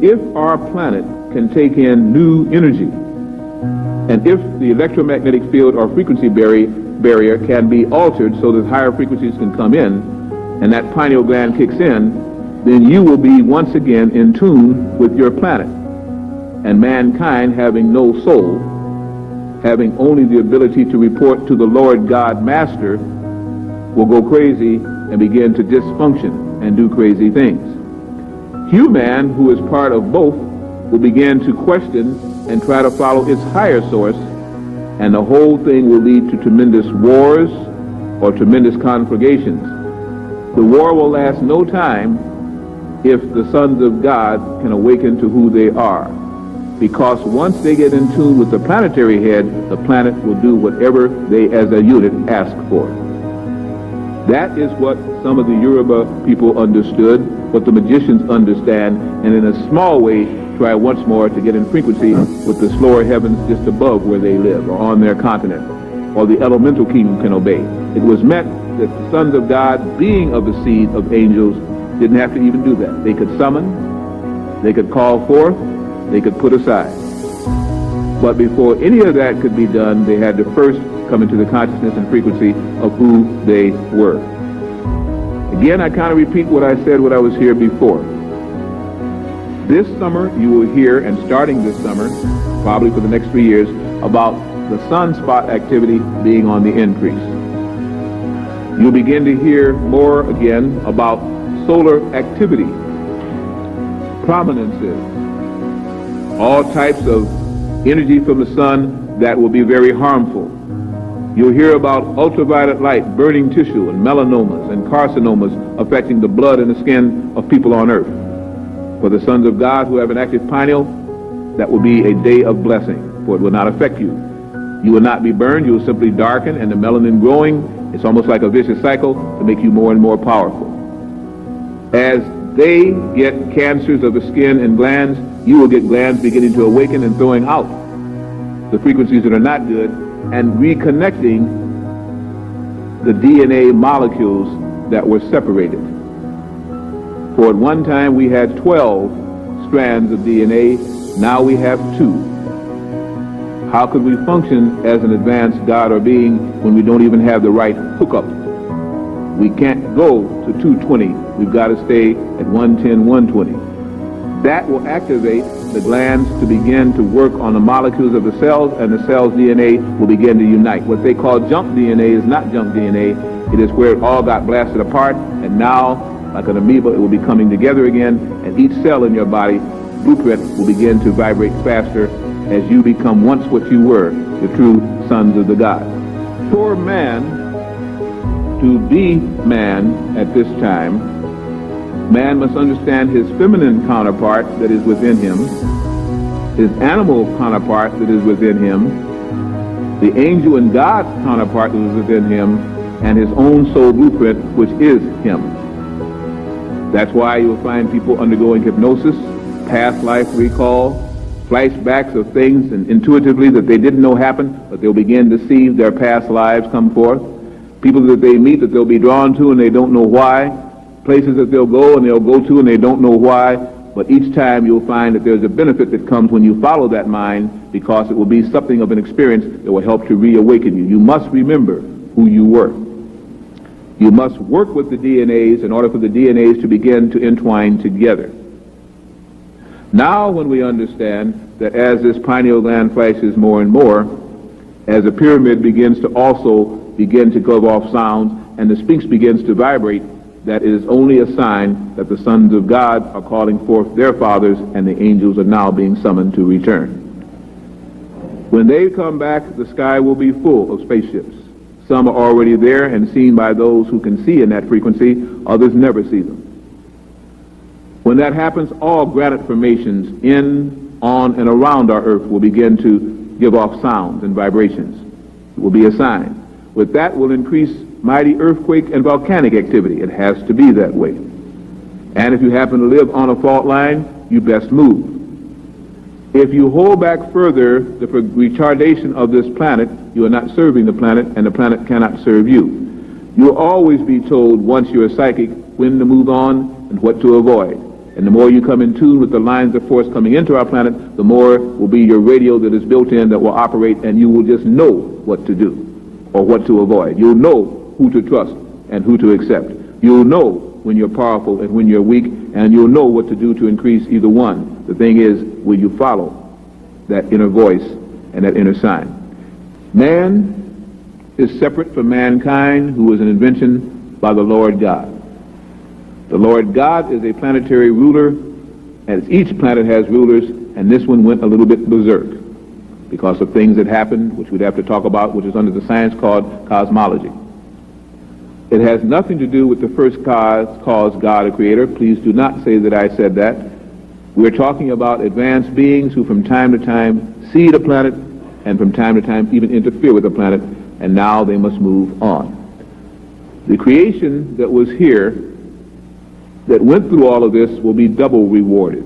if our planet can take in new energy, and if the electromagnetic field or frequency barrier can be altered so that higher frequencies can come in, and that pineal gland kicks in, then you will be once again in tune with your planet. And mankind, having no soul, having only the ability to report to the Lord God Master, will go crazy and begin to dysfunction and do crazy things. Human, who is part of both, will begin to question and try to follow its higher source, and the whole thing will lead to tremendous wars or tremendous conflagrations. The war will last no time if the sons of God can awaken to who they are, because once they get in tune with the planetary head, the planet will do whatever they as a unit ask for. That is what some of the Yoruba people understood, what the magicians understand, and in a small way try once more to get in frequency with the slower heavens just above where they live, or on their continent, or the elemental kingdom can obey. It was meant that the sons of God, being of the seed of angels, didn't have to even do that. They could summon, they could call forth, they could put aside. But before any of that could be done, they had to first come into the consciousness and frequency of who they were. Again, I kind of repeat what I said when I was here before. This summer, you will hear, and starting this summer, probably for the next 3 years, about the sunspot activity being on the increase. You'll begin to hear more again about solar activity, prominences, all types of energy from the sun that will be very harmful. You'll hear about ultraviolet light burning tissue and melanomas and carcinomas affecting the blood and the skin of people on earth. For the sons of God who have an active pineal, that will be a day of blessing, for it will not affect you. You will not be burned, you will simply darken, and the melanin growing, it's almost like a vicious cycle to make you more and more powerful. As they get cancers of the skin and glands, you will get glands beginning to awaken and throwing out the frequencies that are not good and reconnecting the DNA molecules that were separated. For at one time we had 12 strands of DNA, now we have 2. How could we function as an advanced God or being when we don't even have the right hookup? We can't go to 220. We've got to stay at 110, 120. That will activate the glands to begin to work on the molecules of the cells, and the cell's DNA will begin to unite. What they call junk DNA is not junk DNA. It is where it all got blasted apart, and now, like an amoeba, it will be coming together again, and each cell in your body, blueprint, will begin to vibrate faster as you become once what you were, the true sons of the God. For man to be man at this time, man must understand his feminine counterpart that is within him, his animal counterpart that is within him, the angel and God counterpart that is within him, and his own soul blueprint, which is him. That's why you'll find people undergoing hypnosis, past life recall, flashbacks of things and intuitively that they didn't know happened, but they'll begin to see their past lives come forth. People that they meet that they'll be drawn to and they don't know why. Places that they'll go and they'll go to and they don't know why. But each time you'll find that there's a benefit that comes when you follow that mind, because it will be something of an experience that will help to reawaken you. You must remember who you were. You must work with the DNAs in order for the DNAs to begin to entwine together. Now when we understand that as this pineal gland flashes more and more, as the pyramid begins to also begin to give off sounds and the Sphinx begins to vibrate, that is only a sign that the sons of God are calling forth their fathers and the angels are now being summoned to return. When they come back, the sky will be full of spaceships. Some are already there and seen by those who can see in that frequency, others never see them. When that happens, all granite formations in, on, and around our earth will begin to give off sounds and vibrations. It will be a sign. With that will increase mighty earthquake and volcanic activity. It has to be that way. And if you happen to live on a fault line, you best move. If you hold back further the retardation of this planet, you are not serving the planet, and the planet cannot serve you. You'll always be told, once you're psychic, when to move on and what to avoid. And the more you come in tune with the lines of force coming into our planet, the more will be your radio that is built in that will operate, and you will just know what to do or what to avoid. You'll know who to trust and who to accept. You'll know when you're powerful and when you're weak, and you'll know what to do to increase either one. The thing is, will you follow that inner voice and that inner sign? Man is separate from mankind, who is an invention by the Lord God. The Lord God is a planetary ruler, and each planet has rulers, and this one went a little bit berserk because of things that happened, which we'd have to talk about, which is under the science called cosmology. It has nothing to do with the first cause, God, a creator. Please do not say that I said that. We're talking about advanced beings who from time to time see the planet and from time to time even interfere with the planet, and now they must move on. The creation that was here, that went through all of this, will be double rewarded,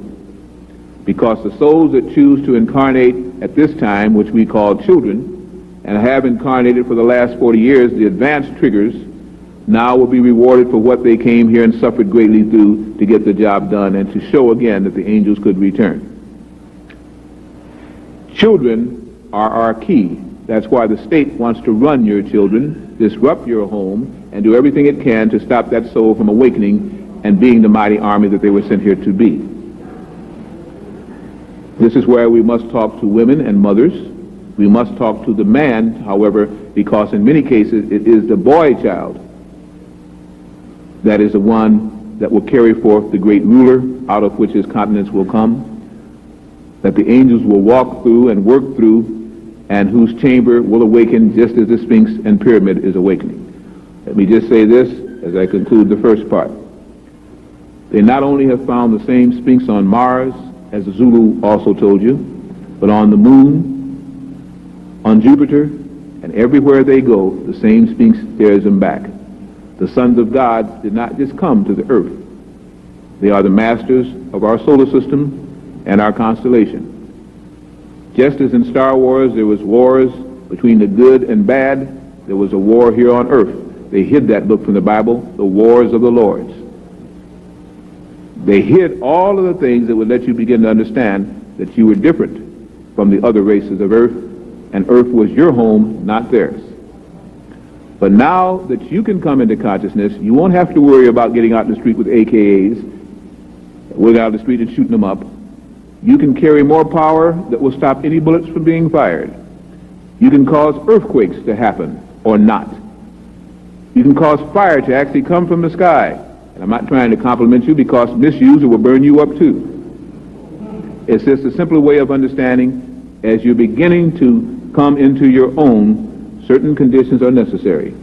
because the souls that choose to incarnate at this time, which we call children, and have incarnated for the last 40 years, the advanced triggers, now will be rewarded for what they came here and suffered greatly through to get the job done and to show again that the angels could return. Children are our key. That's why the state wants to run your children, disrupt your home, and do everything it can to stop that soul from awakening and being the mighty army that they were sent here to be. This is where we must talk to women and mothers. We must talk to the man, however, because in many cases it is the boy child that is the one that will carry forth the great ruler out of which his continents will come, that the angels will walk through and work through, and whose chamber will awaken just as the Sphinx and pyramid is awakening. Let me just say this as I conclude the first part. They not only have found the same Sphinx on Mars, as the Zulu also told you, but on the moon, on Jupiter, and everywhere they go, the same Sphinx stares them back. The sons of God did not just come to the earth. They are the masters of our solar system and our constellation. Just as in Star Wars there was wars between the good and bad, there was a war here on earth. They hid that book from the Bible, the Wars of the Lords. They hid all of the things that would let you begin to understand that you were different from the other races of earth, and earth was your home, not theirs. But now that you can come into consciousness, you won't have to worry about getting out in the street with AKAs, going out in the street and shooting them up. You can carry more power that will stop any bullets from being fired. You can cause earthquakes to happen or not. You can cause fire to actually come from the sky. And I'm not trying to compliment you, because misuse it will burn you up too. It's just a simpler way of understanding as you're beginning to come into your own, certain conditions are necessary.